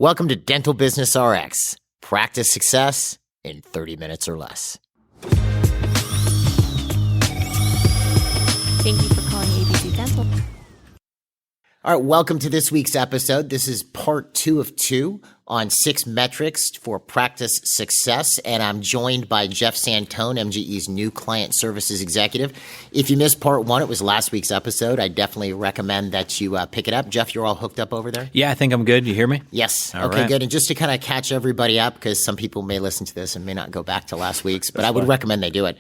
Welcome to Dental Business RX. Practice success in 30 minutes or less. Thank you for calling ABC Dental. All right, welcome to this week's episode. This is part 2 of 2 on 6 metrics for practice success, and I'm joined by Jeff Santone, MGE's new client services executive. If you missed part 1, it was last week's episode. I definitely recommend that you pick it up. Jeff, you're all hooked up over there? Yeah, I think I'm good. You hear me? Yes. All okay, right. good. And just to kind of catch everybody up, because some people may listen to this and may not go back to last week's, but I would recommend they do it.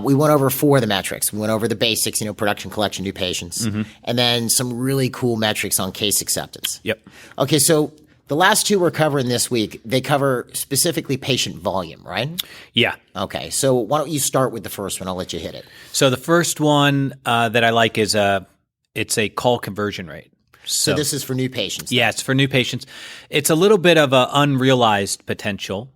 We went over 4 of the metrics. We went over the basics, production, collection, new patients, and then some really cool metrics on case acceptance. Yep. Okay, so the last 2 we're covering this week, they cover specifically patient volume, right? Yeah. Okay, so why don't you start with the first one? I'll let you hit it. So the first one that I like is it's a call conversion rate. So this is for new patients. Yeah, it's for new patients. It's a little bit of an unrealized potential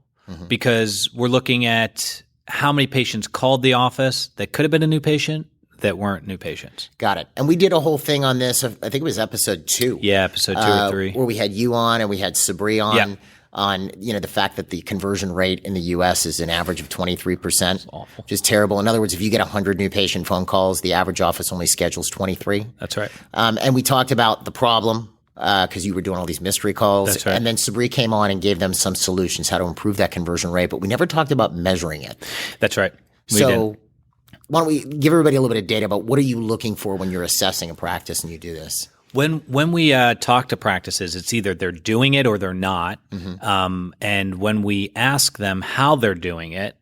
because we're looking at how many patients called the office that could have been a new patient that weren't new patients. Got it. And we did a whole thing on this. I think it was episode 2. Yeah, episode 2 or 3. Where we had you on and we had Sabri on. Yeah. On the fact that the conversion rate in the U.S. is an average of 23%, awful. Which is terrible. In other words, if you get 100 new patient phone calls, the average office only schedules 23. That's right. And we talked about the problem because you were doing all these mystery calls. That's right. And then Sabri came on and gave them some solutions how to improve that conversion rate, but we never talked about measuring it. That's right. So why don't we give everybody a little bit of data about what are you looking for when you're assessing a practice and you do this? When we talk to practices, it's either they're doing it or they're not. And when we ask them how they're doing it,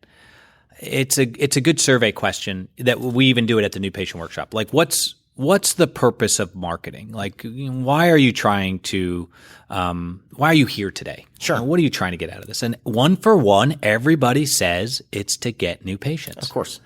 it's a good survey question that we even do it at the new patient workshop. Like, what's the purpose of marketing? Like, why are you trying to? Why are you here today? Sure. What are you trying to get out of this? And one for one, everybody says it's to get new patients. Of course.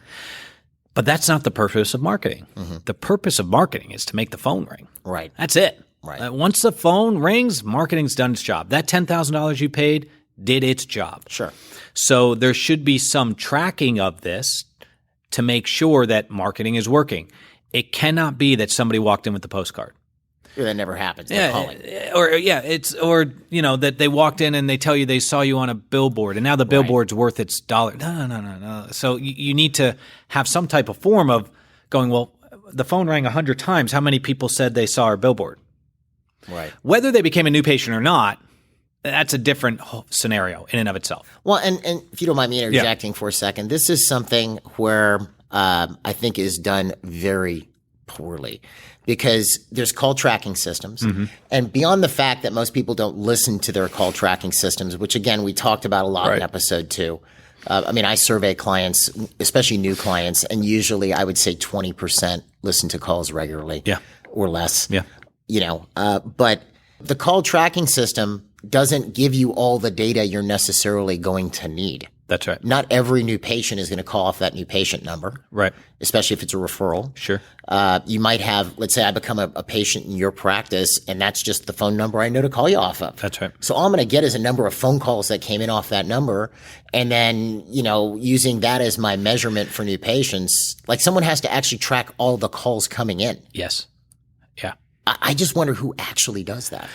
But that's not the purpose of marketing. The purpose of marketing is to make the phone ring. Right. That's it. Right. Once the phone rings, marketing's done its job. That $10,000 you paid did its job. Sure. So there should be some tracking of this to make sure that marketing is working. It cannot be that somebody walked in with the postcard. Yeah, that never happens. They're calling. That they walked in and they tell you they saw you on a billboard and now the billboard's worth its dollar. No. So you need to have some type of form of going, well, the phone rang 100 times. How many people said they saw our billboard? Right. Whether they became a new patient or not, that's a different scenario in and of itself. Well, and if you don't mind me interjecting for a second, this is something where I think is done very poorly. Because there's call tracking systems. And beyond the fact that most people don't listen to their call tracking systems, which again, we talked about a lot in episode 2. I survey clients, especially new clients, and usually I would say 20% listen to calls regularly or less. But the call tracking system doesn't give you all the data you're necessarily going to need. That's right. Not every new patient is going to call off that new patient number. Right. Especially if it's a referral. Sure. You might have, let's say I become a patient in your practice and that's just the phone number I know to call you off of. That's right. So all I'm going to get is a number of phone calls that came in off that number. And then, using that as my measurement for new patients, like someone has to actually track all the calls coming in. Yes. Yeah. I just wonder who actually does that.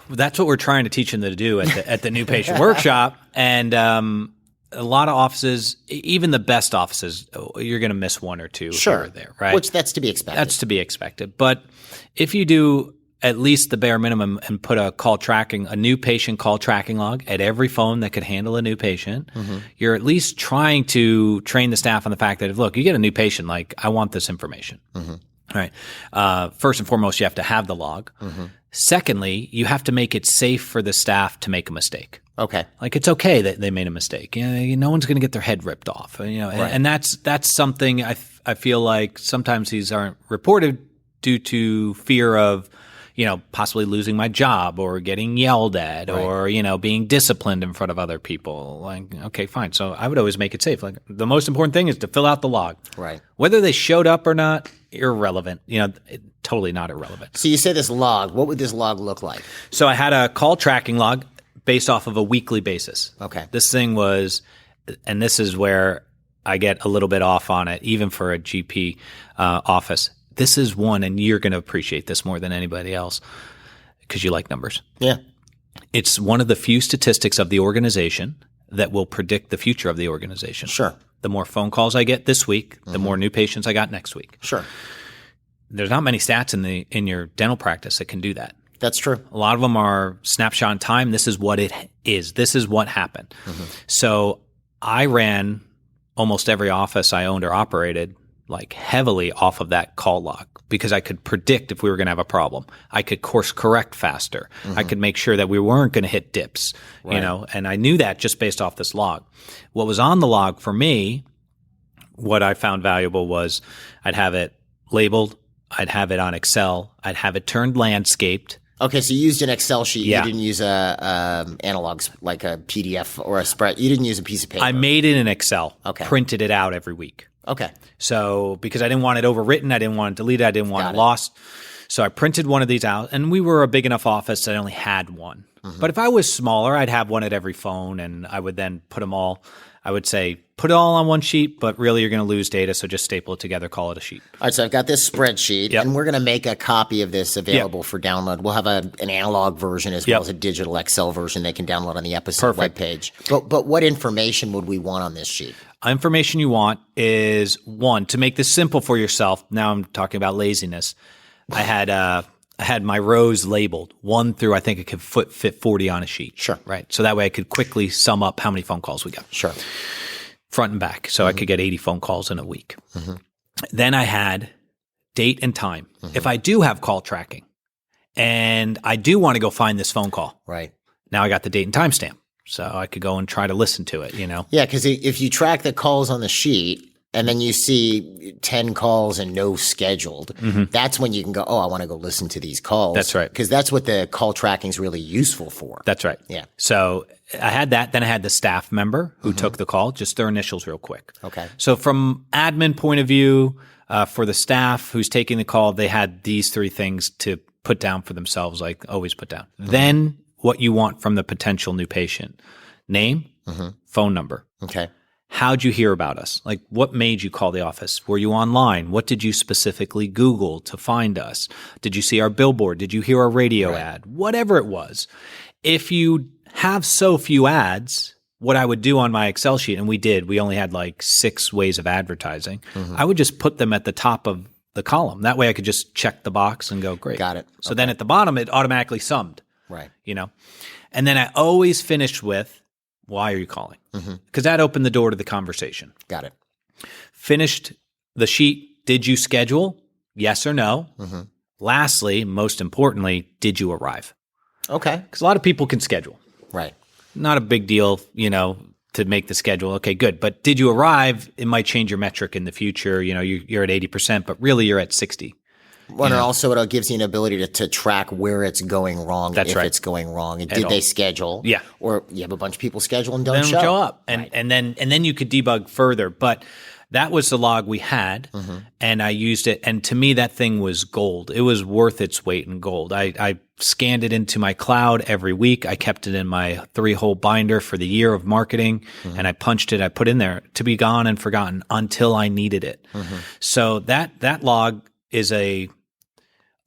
That's what we're trying to teach them to do at the new patient workshop. And a lot of offices, even the best offices, you're going to miss one or two here or there, right? Which that's to be expected. That's to be expected. But if you do at least the bare minimum and put a new patient call tracking log at every phone that could handle a new patient, you're at least trying to train the staff on the fact that if, look, you get a new patient, like, I want this information. Right. First and foremost, you have to have the log. Secondly, you have to make it safe for the staff to make a mistake. Okay. Like, it's okay that they made a mistake. No one's going to get their head ripped off. And that's something I feel like sometimes these aren't reported due to fear of, possibly losing my job or getting yelled at or, being disciplined in front of other people. Like, okay, fine. So I would always make it safe. Like, the most important thing is to fill out the log. Right. Whether they showed up or not, irrelevant. Totally not irrelevant. So you say this log. What would this log look like? So I had a call tracking log based off of a weekly basis. Okay. This thing was, and this is where I get a little bit off on it, even for a GP office. This is one, and you're going to appreciate this more than anybody else because you like numbers. Yeah. It's one of the few statistics of the organization that will predict the future of the organization. Sure. The more phone calls I get this week, the more new patients I got next week. Sure. There's not many stats in your dental practice that can do that. That's true. A lot of them are snapshot in time. This is what it is. This is what happened. So I ran almost every office I owned or operated like heavily off of that call log because I could predict if we were going to have a problem. I could course correct faster. I could make sure that we weren't going to hit dips, and I knew that just based off this log. What was on the log for me, what I found valuable was I'd have it labeled. I'd have it on Excel. I'd have it turned landscaped. Okay, so you used an Excel sheet. Yeah. You didn't use analogs like a PDF or a spread. You didn't use a piece of paper. I made it in Excel. Okay. Printed it out every week. Okay. So because I didn't want it overwritten, I didn't want it deleted, I didn't want it lost. So I printed one of these out, and we were a big enough office that I only had one. But if I was smaller, I'd have one at every phone, and I would then put them all. I would say put it all on one sheet, but really you're going to lose data, so just staple it together, call it a sheet. All right, so I've got this spreadsheet, and we're going to make a copy of this available for download. We'll have an analog version as well as a digital Excel version they can download on the episode webpage. But what information would we want on this sheet? Information you want is, one, to make this simple for yourself. Now I'm talking about laziness. I had my rows labeled 1 through, I think it could fit 40 on a sheet. Sure. Right. So that way I could quickly sum up how many phone calls we got. Sure. Front and back. So I could get 80 phone calls in a week. Then I had date and time. If I do have call tracking and I do want to go find this phone call. Right. Now I got the date and time stamp. So I could go and try to listen to it, Yeah, because if you track the calls on the sheet and then you see 10 calls and no scheduled, that's when you can go, I want to go listen to these calls. That's right. Because that's what the call tracking is really useful for. That's right. Yeah. So I had that. Then I had the staff member who took the call, just their initials real quick. Okay. So from admin point of view, for the staff who's taking the call, they had these 3 things to put down for themselves, like always put down. Then what you want from the potential new patient: name, phone number. Okay. How'd you hear about us? Like, what made you call the office? Were you online? What did you specifically Google to find us? Did you see our billboard? Did you hear our radio ad? Whatever it was. If you have so few ads, what I would do on my Excel sheet, and we only had like 6 ways of advertising. I would just put them at the top of the column. That way I could just check the box and go, great. Got it. So then at the bottom, it automatically summed. Right. And then I always finished with, why are you calling? Because that opened the door to the conversation. Got it. Finished the sheet. Did you schedule? Yes or no? Lastly, most importantly, did you arrive? Okay. Because a lot of people can schedule. Right. Not a big deal, to make the schedule. Okay, good. But did you arrive? It might change your metric in the future. You're at 80%, but really you're at 60. Well, and also it gives you an ability to track where it's going wrong, if it's going wrong. And did they schedule? Yeah. Or you have a bunch of people schedule and don't Then show up. And then you could debug further. But that was the log we had, and I used it. And to me, that thing was gold. It was worth its weight in gold. I scanned it into my cloud every week. I kept it in my 3-hole binder for the year of marketing, and I punched it. I put in there to be gone and forgotten until I needed it. So that log is a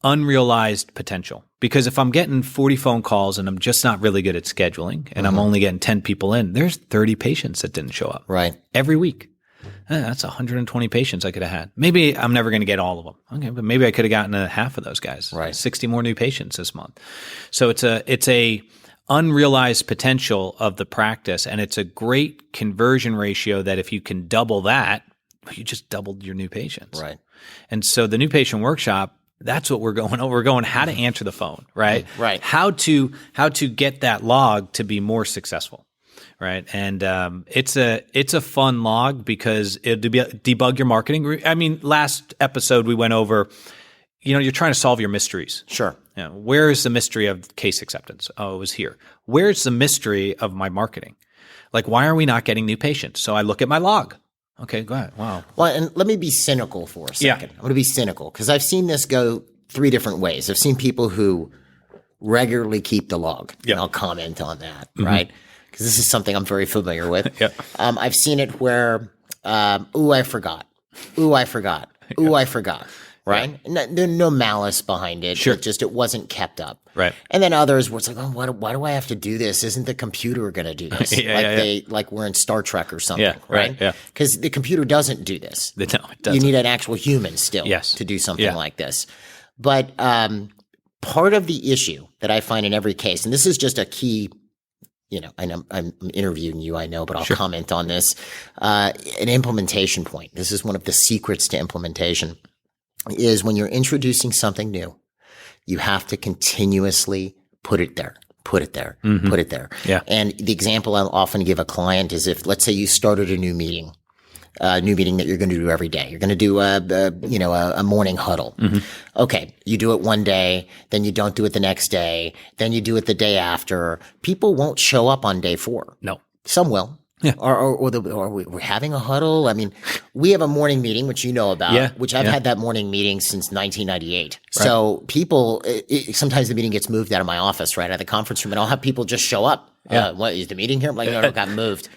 unrealized potential, because if I'm getting 40 phone calls and I'm just not really good at scheduling and I'm only getting 10 people in, there's 30 patients that didn't show up every week. That's 120 patients I could have had. Maybe I'm never going to get all of them. Okay, but maybe I could have gotten a half of those guys. 60 more new patients this month. So it's a unrealized potential of the practice, and it's a great conversion ratio that if you can double that, you just doubled your new patients. Right. And so the new patient workshop, that's what we're going over. We're going how to answer the phone, right? Right. How to get that log to be more successful, right? And it's a fun log because it'll debug your marketing. I mean, last episode we went over, you're trying to solve your mysteries. Sure. Where is the mystery of case acceptance? Oh, it was here. Where's the mystery of my marketing? Like, why are we not getting new patients? So I look at my log. Okay, go ahead. Wow. Well, and let me be cynical for a second. I'm going to be cynical because I've seen this go 3 different ways. I've seen people who regularly keep the log. And I'll comment on that, right? Because this is something I'm very familiar with. I've seen it where, I forgot. Ooh, I forgot. Ooh, I forgot. right? There's no malice behind it. Sure. It wasn't kept up. Right. And then others were like, oh, why do I have to do this? Isn't the computer going to do this? Like we're in Star Trek or something, Yeah, right, yeah. Because the computer doesn't do this. No, it doesn't. You need an actual human still to do something like this. But part of the issue that I find in every case, and this is just a key, and I'm interviewing you, I know, but I'll comment on this, an implementation point. This is one of the secrets to implementation, is when you're introducing something new, you have to continuously put it there. Put it there. Yeah. And the example I'll often give a client is if, let's say you started a new meeting that you're going to do every day. You're going to do a morning huddle. Okay. You do it one day, then you don't do it the next day, then you do it the day after. People won't show up on day 4. No. Some will. Yeah. Or we're having a huddle. I mean, we have a morning meeting, which you know about, which I've had that morning meeting since 1998. Right. So people, sometimes the meeting gets moved out of my office, right, out of the conference room, and I'll have people just show up. Yeah. What is the meeting here? I'm like, no, it got moved.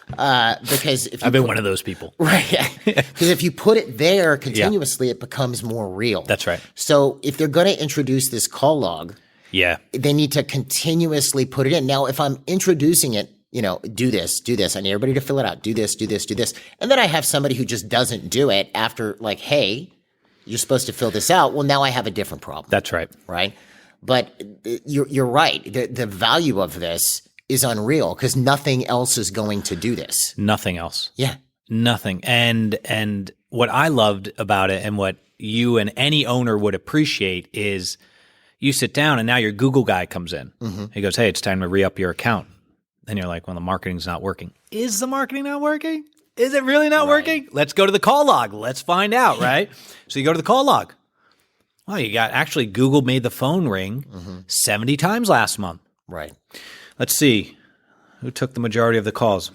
Because if I've been one of those people. Right. Because if you put it there continuously, it becomes more real. That's right. So if they're going to introduce this call log, they need to continuously put it in. Now, if I'm introducing it, do this. I need everybody to fill it out. Do this. And then I have somebody who just doesn't do it after like, hey, you're supposed to fill this out. Well, now I have a different problem. That's right. Right. But you're right. The value of this is unreal because nothing else is going to do this. Nothing else. Yeah. Nothing. And what I loved about it and what you and any owner would appreciate is you sit down and now your Google guy comes in. He goes, hey, it's time to re-up your account. And you're like, well, the marketing's not working. Is the marketing not working? Is it really not working? Let's go to the call log. Let's find out, right? So you go to the call log. Well, actually Google made the phone ring 70 times last month. Right. Let's see. Who took the majority of the calls?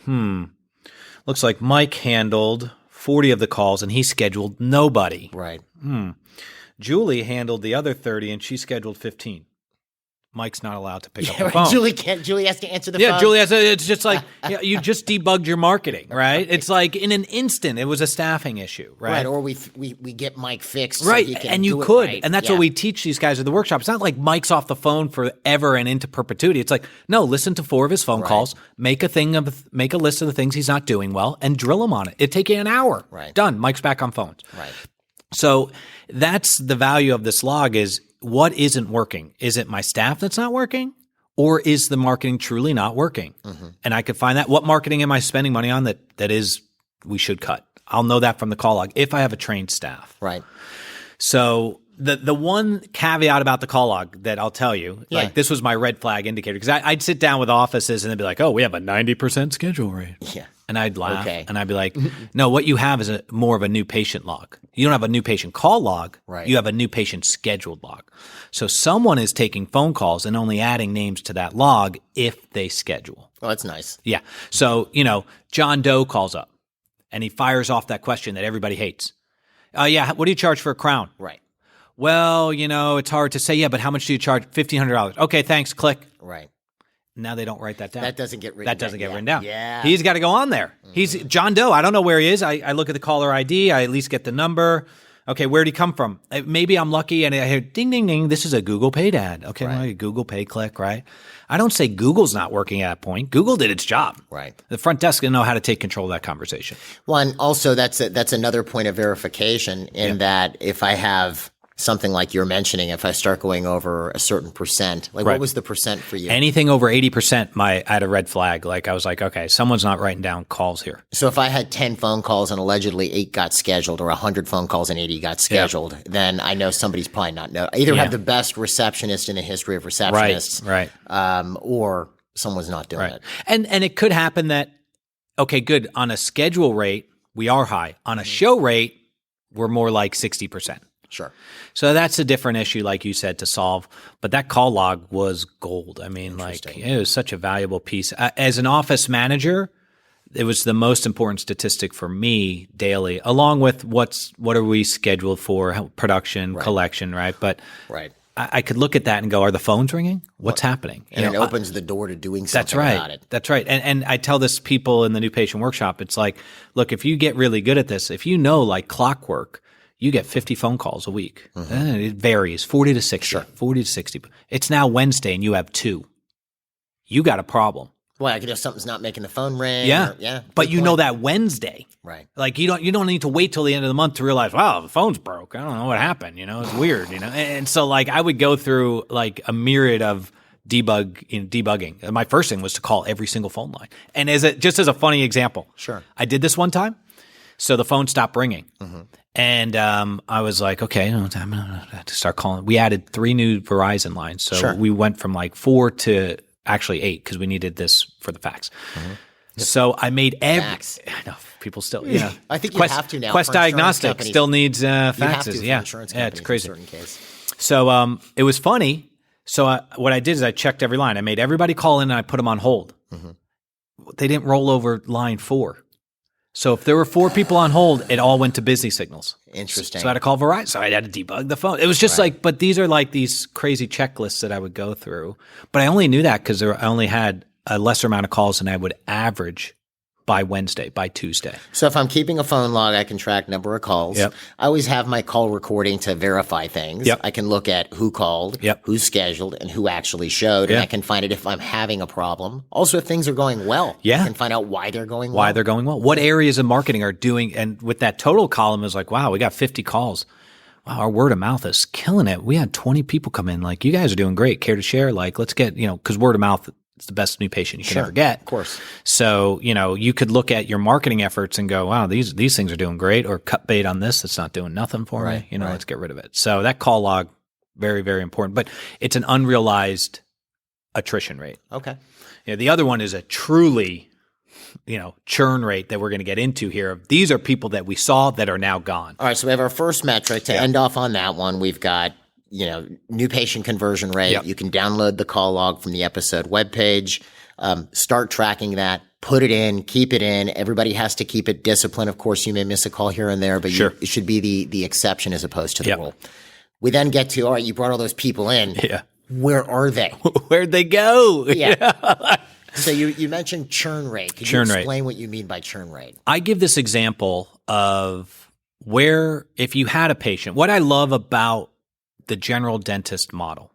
Looks like Mike handled 40 of the calls and he scheduled nobody. Right. Julie handled the other 30 and she scheduled 15. Mike's not allowed to pick up the phone. Julie has to answer the phone. Yeah, Julie has to. It's just like you just debugged your marketing, right? It's like in an instant, it was a staffing issue, right? Right, or we get Mike fixed, right? So he can and you do could, it right. and that's what we teach these guys at the workshop. It's not like Mike's off the phone forever and into perpetuity. It's like no, listen to 4 of his phone calls, make a list of the things he's not doing well, and drill him on it. It'd take you an hour. Right, done. Mike's back on phones. Right. So that's the value of this log: is what isn't working. Is it my staff that's not working? Or is the marketing truly not working? And I could find that. What marketing am I spending money on that is we should cut? I'll know that from the call log if I have a trained staff. Right. So the one caveat about the call log that I'll tell you, like this was my red flag indicator, because I'd sit down with offices and they'd be like, oh, we have a 90% schedule rate. Yeah. And I'd laugh and I'd be like, no, what you have is more of a new patient log. You don't have a new patient call log. Right. You have a new patient scheduled log. So someone is taking phone calls and only adding names to that log if they schedule. Oh, that's nice. Yeah. So, John Doe calls up and he fires off that question that everybody hates. What do you charge for a crown? Right. Well, it's hard to say. Yeah, but how much do you charge? $1,500. Okay, thanks. Click. Right. Now they don't write that down. That doesn't get written down. Yeah. He's got to go on there. He's John Doe. I don't know where he is. I look at the caller ID. I at least get the number. Okay, where'd he come from? Maybe I'm lucky and I hear ding, ding, ding. This is a Google paid ad. Okay, well, Google pay click, right? I don't say Google's not working at that point. Google did its job. Right. The front desk didn't know how to take control of that conversation. Well, and also that's another point of verification in that if I have something like you're mentioning, if I start going over a certain percent, what was the percent for you? Anything over 80%, I had a red flag. Like I was like, okay, someone's not writing down calls here. So if I had 10 phone calls and allegedly 8 got scheduled, or 100 phone calls and 80 got scheduled, then I know somebody's probably not either have the best receptionist in the history of receptionists, right. Or someone's not doing it. And it could happen that, okay, good, on a schedule rate, we are high. On a show rate, we're more like 60%. Sure. So that's a different issue, like you said, to solve. But that call log was gold. I mean, it was such a valuable piece. As an office manager, it was the most important statistic for me daily, along with what are we scheduled for, production, collection, right? But I could look at that and go, are the phones ringing? What's happening? And it opens the door to doing something about it. That's right. And I tell this people in the new patient workshop, it's like, look, if you get really good at this, if you know like clockwork, you get 50 phone calls a week. It varies, 40 to 60, Sure. 40 to 60. It's now Wednesday and you have 2. You got a problem. Well, I could know something's not making the phone ring. Yeah. Yeah. But Good you point. know that Wednesday. Right. Like you don't need to wait till the end of the month to realize, wow, the phone's broke. I don't know what happened. It's weird, And so like I would go through like a myriad of debugging. And my first thing was to call every single phone line. And just as a funny example. Sure. I did this one time. So the phone stopped ringing. And I was like, okay, I'm gonna have to start calling. We added 3 new Verizon lines. So Sure. we went from like 4 to actually 8 because we needed this for the fax. So I made Fax. I know people still, I think you have to now. Quest for insurance Diagnostics companies. still needs You have faxes. to for Yeah, insurance yeah, companies it's crazy. in certain cases. So it was funny. So what I did is I checked every line. I made everybody call in and I put them on hold. They didn't roll over line 4. So if there were 4 people on hold, it all went to busy signals. Interesting. So I had to call Verizon. So I had to debug the phone. It was just like, but these are like these crazy checklists that I would go through. But I only knew that because I only had a lesser amount of calls than I would average by Wednesday, by Tuesday. So if I'm keeping a phone log, I can track number of calls. Yep. I always have my call recording to verify things. Yep. I can look at who called, Yep. who's scheduled, and who actually showed. Yeah. And I can find it if I'm having a problem. Also, if things are going well. Yeah. I can find out why they're going well. Why they're going well. What areas of marketing are doing, and with that total column is like, wow, we got 50 calls. Wow, our word of mouth is killing it. We had 20 people come in. Like, you guys are doing great. Care to share? Like, let's get, because word of mouth is the best new patient you can ever get. Of course. So, you could look at your marketing efforts and go, wow, these things are doing great, or cut bait on this. That's not doing nothing for me. Let's get rid of it. So that call log, very, very important. But it's an unrealized attrition rate. Okay. The other one is a truly, churn rate that we're going to get into here. These are people that we saw that are now gone. All right. So we have our first metric to end off on that one. We've got, new patient conversion rate. Yep. You can download the call log from the episode webpage, start tracking that, put it in, keep it in. Everybody has to keep it disciplined. Of course, you may miss a call here and there, but it should be the exception as opposed to the rule. We then get to, all right, you brought all those people in. Yeah. Where are they? Where'd they go? Yeah. So you mentioned churn rate. Could Churn you rate. explain what you mean by churn rate? I give this example of where, if you had a patient, what I love about the general dentist model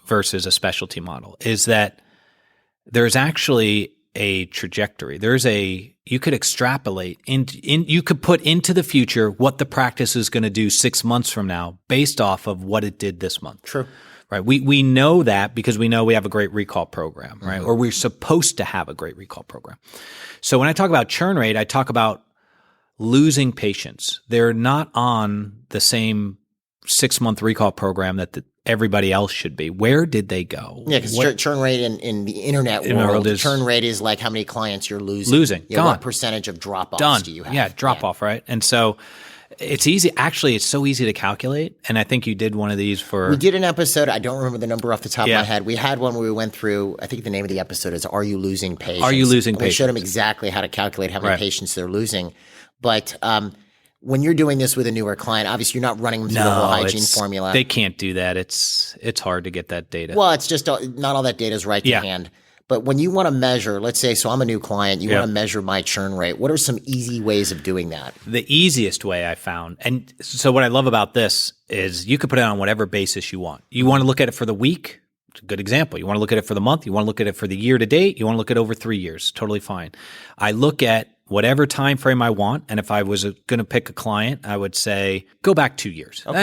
versus a specialty model is that there's actually a trajectory. You could extrapolate you could put into the future what the practice is going to do 6 months from now based off of what it did this month. True. Right. We know that because we know we have a great recall program, right? Or we're supposed to have a great recall program. So when I talk about churn rate, I talk about losing patients. They're not on the same 6-month recall program that everybody else should be. Where did they go? Yeah, because churn rate in the internet world, is churn rate is like how many clients you're losing. Gone. What percentage of drop-offs Done. do you have? Yeah, drop off, right? And so it's easy. Actually, it's so easy to calculate. And I think you did one of these for. We did an episode. I don't remember the number off the top of Yeah. my head. We had one where we went through, I think the name of the episode is Are You Losing Patients? Are You Losing And we showed them Patients? exactly how to calculate how many Right. patients they're losing. But when you're doing this with a newer client, obviously you're not running them through the whole hygiene formula. They can't do that. It's hard to get that data. Well, it's just not all that data is right to Yeah. hand. But when you want to measure, let's say, so I'm a new client, you want to measure my churn rate. What are some easy ways of doing that? The easiest way I found, and so what I love about this is you could put it on whatever basis you want. You want to look at it for the week? It's a good example. You want to look at it for the month? You want to look at it for the year to date? You want to look at over 3 years? Totally fine. I look at whatever time frame I want, and if I was going to pick a client, I would say go back 2 years. Okay.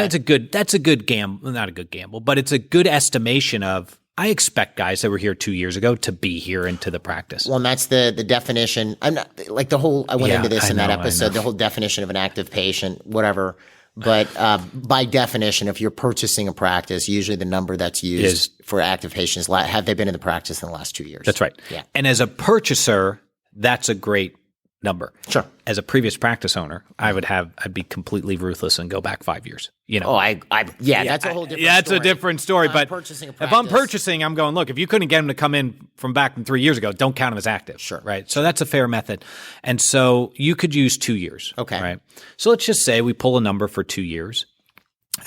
That's a good gamble, not a good gamble, but it's a good estimation of I expect guys that were here 2 years ago to be here into the practice. Well, and that's the definition. I'm not like the whole. I went into this in that episode. The whole definition of an active patient, whatever. But by definition, if you're purchasing a practice, usually the number that's used for active patients have they been in the practice in the last 2 years? That's right. Yeah. And as a purchaser, that's a great number. Sure. As a previous practice owner, I'd be completely ruthless and go back 5 years. Oh, that's a whole different. That's story. a different story. But purchasing a if I'm practice- purchasing, I'm going, look, if you couldn't get them to come in from back from 3 years ago, don't count them as active. Sure. Right. So that's a fair method. And so you could use 2 years. Okay. Right. So let's just say we pull a number for 2 years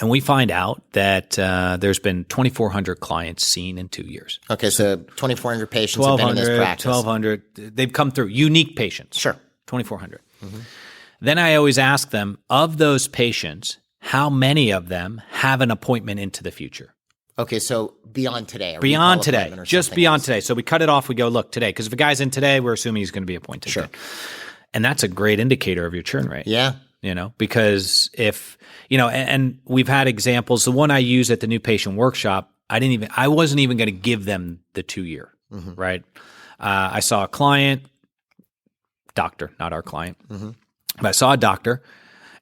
and we find out that there's been 2,400 clients seen in 2 years. Okay, so 2,400 patients have been in this practice. 1,200. They've come through. Unique patients. Sure. 2,400. Then I always ask them, of those patients, how many of them have an appointment into the future? Okay, so beyond today. A Beyond recall today. appointment or Just something beyond else. today. So we cut it off. We go, look, today. Because if a guy's in today, we're assuming he's going to be appointed. Sure. Then. And that's a great indicator of your churn rate. Yeah. Because if, and we've had examples. The one I use at the new patient workshop, I wasn't even going to give them the 2-year, right? I saw a client, doctor, not our client, but I saw a doctor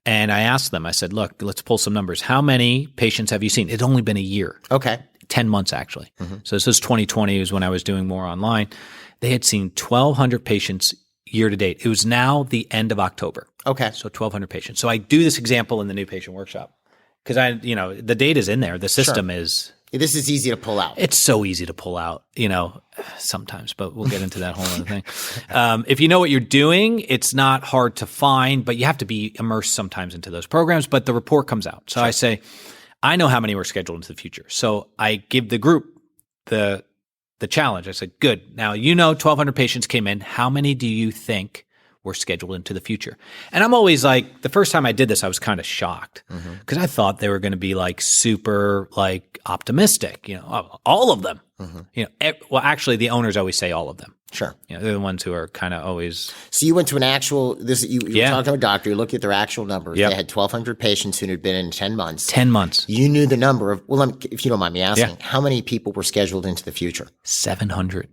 and I asked them, I said, look, let's pull some numbers. How many patients have you seen? It's only been a year. Okay. 10 months actually. So this was 2020 was when I was doing more online. They had seen 1,200 patients year to date. It was now the end of October. Okay. So 1,200 patients. So I do this example in the new patient workshop because the data's in there. The system is. This is easy to pull out. It's so easy to pull out, sometimes, but we'll get into that whole other thing. If you know what you're doing, it's not hard to find, but you have to be immersed sometimes into those programs, but the report comes out. So I say, I know how many were scheduled into the future. So I give the group the challenge. I said, good. Now, 1,200 patients came in. How many do you think were scheduled into the future? And I'm always like, the first time I did this, I was kind of shocked because I thought they were going to be like super like optimistic, all of them. Well, actually, the owners always say all of them. Sure. They're the ones who are kind of always. So you went to an actual, you were talking to a doctor, you looked at their actual numbers. Yep. They had 1,200 patients who had been in 10 months. 10 months. You knew the number of, if you don't mind me asking, how many people were scheduled into the future? 700.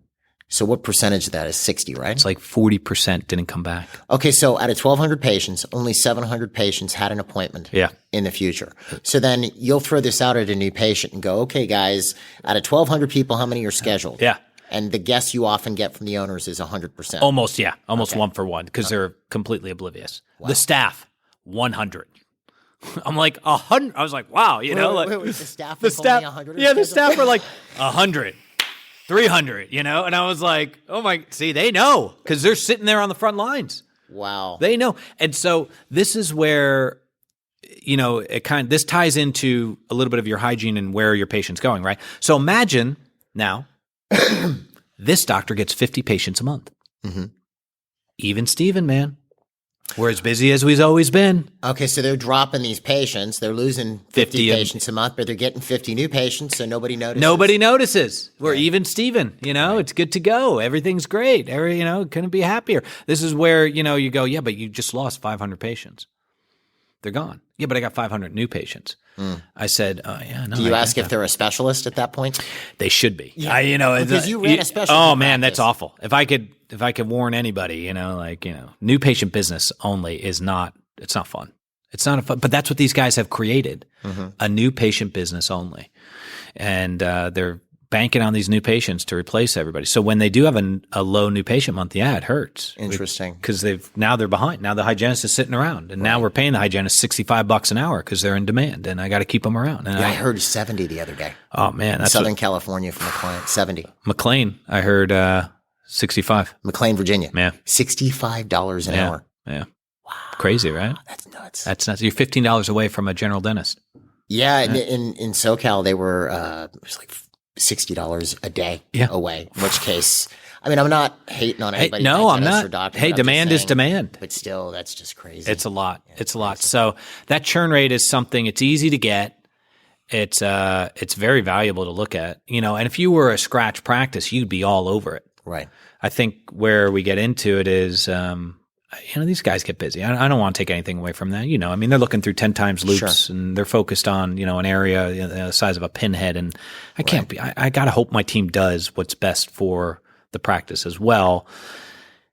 So what percentage of that is 60, right? It's like 40% didn't come back. Okay, so out of 1,200 patients, only 700 patients had an appointment in the future. So then you'll throw this out at a new patient and go, okay, guys, out of 1,200 people, how many are scheduled? Yeah. And the guess you often get from the owners is 100%. Almost, yeah. Almost 1 for 1 because they're completely oblivious. Wow. The staff, 100. I'm like, 100. I was like, wow, wait, the staff was only 100? Yeah, the staff were like, 100. 300, and I was like, see, they know because they're sitting there on the front lines. Wow. They know. And so this is where, this ties into a little bit of your hygiene and where your patient's going, right? So imagine now this doctor gets 50 patients a month. Even Steven, man. We're as busy as we've always been. Okay, so they're dropping these patients. They're losing 50 patients a month, but they're getting 50 new patients, so nobody notices. Nobody notices. We're even Steven, it's good to go. Everything's great. Couldn't be happier. This is where, you go, yeah, but you just lost 500 patients. They're gone. Yeah, but I got 500 new patients. I said, oh, yeah, no. Do you ask if they're a specialist at that point? They should be. Yeah. Because you ran a specialty Oh, man, practice. that's awful. If I could warn anybody, new patient business only it's not fun. It's not fun, but that's what these guys have created, a new patient business only. And they're banking on these new patients to replace everybody. So when they do have a low new patient month, yeah, it hurts. Interesting. Because now they're behind. Now the hygienist is sitting around, and now we're paying the hygienist $65 an hour because they're in demand, and I got to keep them around. And I heard 70 the other day. Oh man, that's Southern California from a client, 70. McLean, I heard 65. McLean, Virginia. Yeah. $65 an hour. Yeah. Wow. Crazy, right? That's nuts. That's nuts. You're $15 away from a general dentist. Yeah, in SoCal, they were it was like $60 a day away, in which case, I'm not hating on anybody. No, I'm dentist not. or doctor, Hey, I'm demand just is demand. But still, that's just crazy. It's a lot. It's a lot. So that churn rate is something, it's easy to get. It's very valuable to look at, and if you were a scratch practice, you'd be all over it. Right. I think where we get into it is, these guys get busy. I don't want to take anything away from that. They're looking through 10 times loops and they're focused on, an area the size of a pinhead. And I can't be, I got to hope my team does what's best for the practice as well.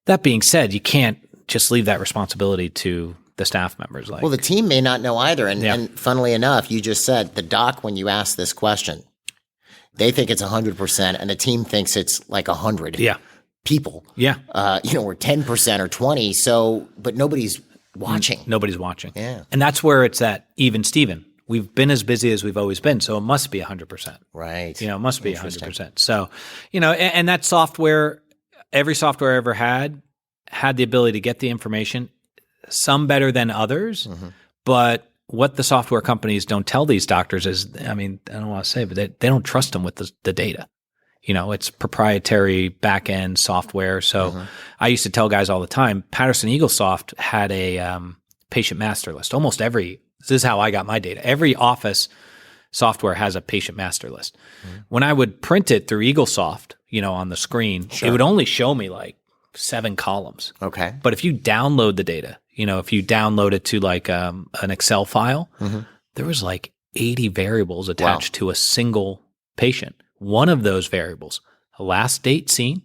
That being said, you can't just leave that responsibility to the staff members. Well, the team may not know either. And funnily enough, you just said the doc, when you ask this question, they think it's 100% and the team thinks it's like 100. Yeah. People. Yeah. Or 10% or 20. So, but nobody's watching. Nobody's watching. Yeah. And that's where it's at even Steven. We've been as busy as we've always been. So it must be 100%. Right. It must be 100%. So, and that software, every software I ever had the ability to get the information, some better than others. But what the software companies don't tell these doctors is, I don't want to say, but they don't trust them with the data. It's proprietary back-end software. So I used to tell guys all the time, Patterson EagleSoft had a patient master list. Almost every this is how I got my data. Every office software has a patient master list. When I would print it through EagleSoft, on the screen, it would only show me like 7 columns. Okay. But if you download the data, if you download it to like an Excel file, there was like 80 variables attached to a single patient. One of those variables, last date seen,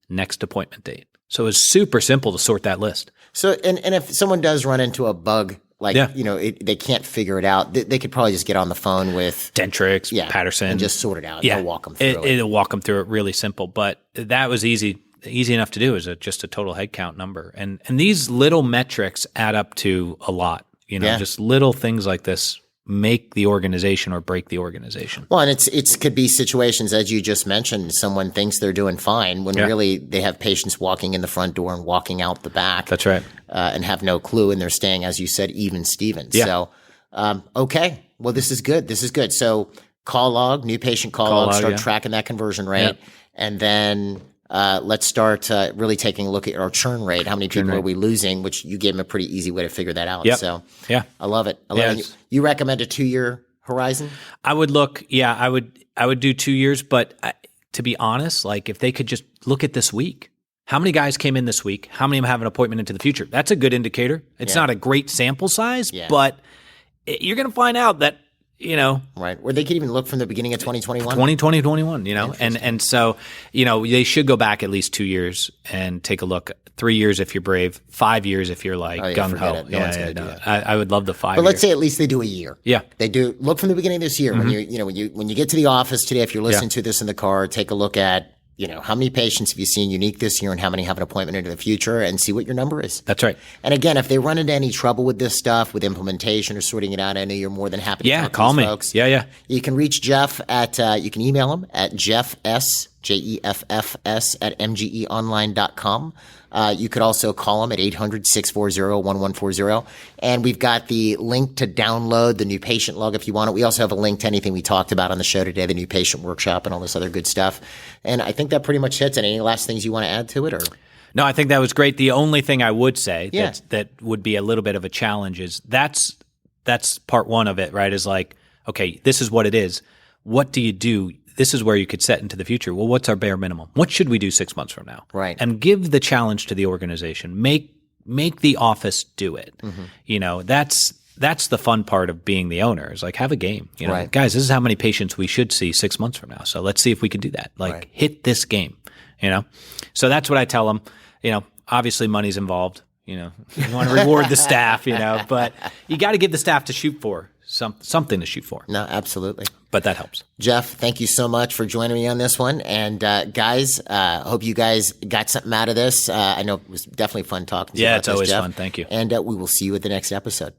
next appointment date. So it's super simple to sort that list. So, and if someone does run into a bug, like, they can't figure it out, they could probably just get on the phone with Dentrix, Patterson. And just sort it out. They'll walk them through it. It'll walk them through it really simple. But that was easy enough to do is just a total headcount number. And these little metrics add up to a lot. Just little things like this make the organization or break the organization. Well, and it could be situations, as you just mentioned, someone thinks they're doing fine when really they have patients walking in the front door and walking out the back. That's right. And have no clue, and they're staying, as you said, even Stevens. Yeah. So, okay. Well, this is good. So call log, new patient call log, start tracking that conversion rate. And then let's start really taking a look at our churn rate. How many people are we losing? Which you gave them a pretty easy way to figure that out. Yep. So I love it. You recommend a 2-year horizon? I would look. Yeah, I would do 2 years. But to be honest, like if they could just look at this week, how many guys came in this week? How many of them have an appointment into the future? That's a good indicator. It's not a great sample size, but you're going to find out that. Right. Or they could even look from the beginning of 2021. 2021, and so, they should go back at least 2 years and take a look. 3 years if you're brave, 5 years if you're like gung ho. I would love the 5 But let's say at least they do a year. Yeah. They do look from the beginning of this year. When you get to the office today, if you're listening to this in the car, take a look at, how many patients have you seen unique this year and how many have an appointment into the future, and see what your number is. That's right. And again, if they run into any trouble with this stuff, with implementation or sorting it out, I know you're more than happy to talk call to me. these folks. Yeah. You can reach Jeff at, you can email him at jeffs, Jeffs at mgeonline.com. You could also call him at 800-640-1140. And we've got the link to download the new patient log if you want it. We also have a link to anything we talked about on the show today, the new patient workshop and all this other good stuff. And I think that pretty much hits it. Any last things you want to add to it? Or No, I think that was great. The only thing I would say that would be a little bit of a challenge is that's part one of it, right? Is like, okay, this is what it is. What do you do? This is where you could set into the future. Well, what's our bare minimum? What should we do 6 months from now? Right. And give the challenge to the organization. Make the office do it. That's the fun part of being the owner. Is like have a game. Guys, this is how many patients we should see 6 months from now. So let's see if we can do that. Hit this game. So that's what I tell them. Obviously money's involved. You want to reward the staff. But you got to give the staff to shoot for. Something to shoot for. No, absolutely. But that helps. Jeff, thank you so much for joining me on this one. And guys, hope you guys got something out of this. I know it was definitely fun talking to you about it's always Jeff. fun. Thank you. And we will see you at the next episode.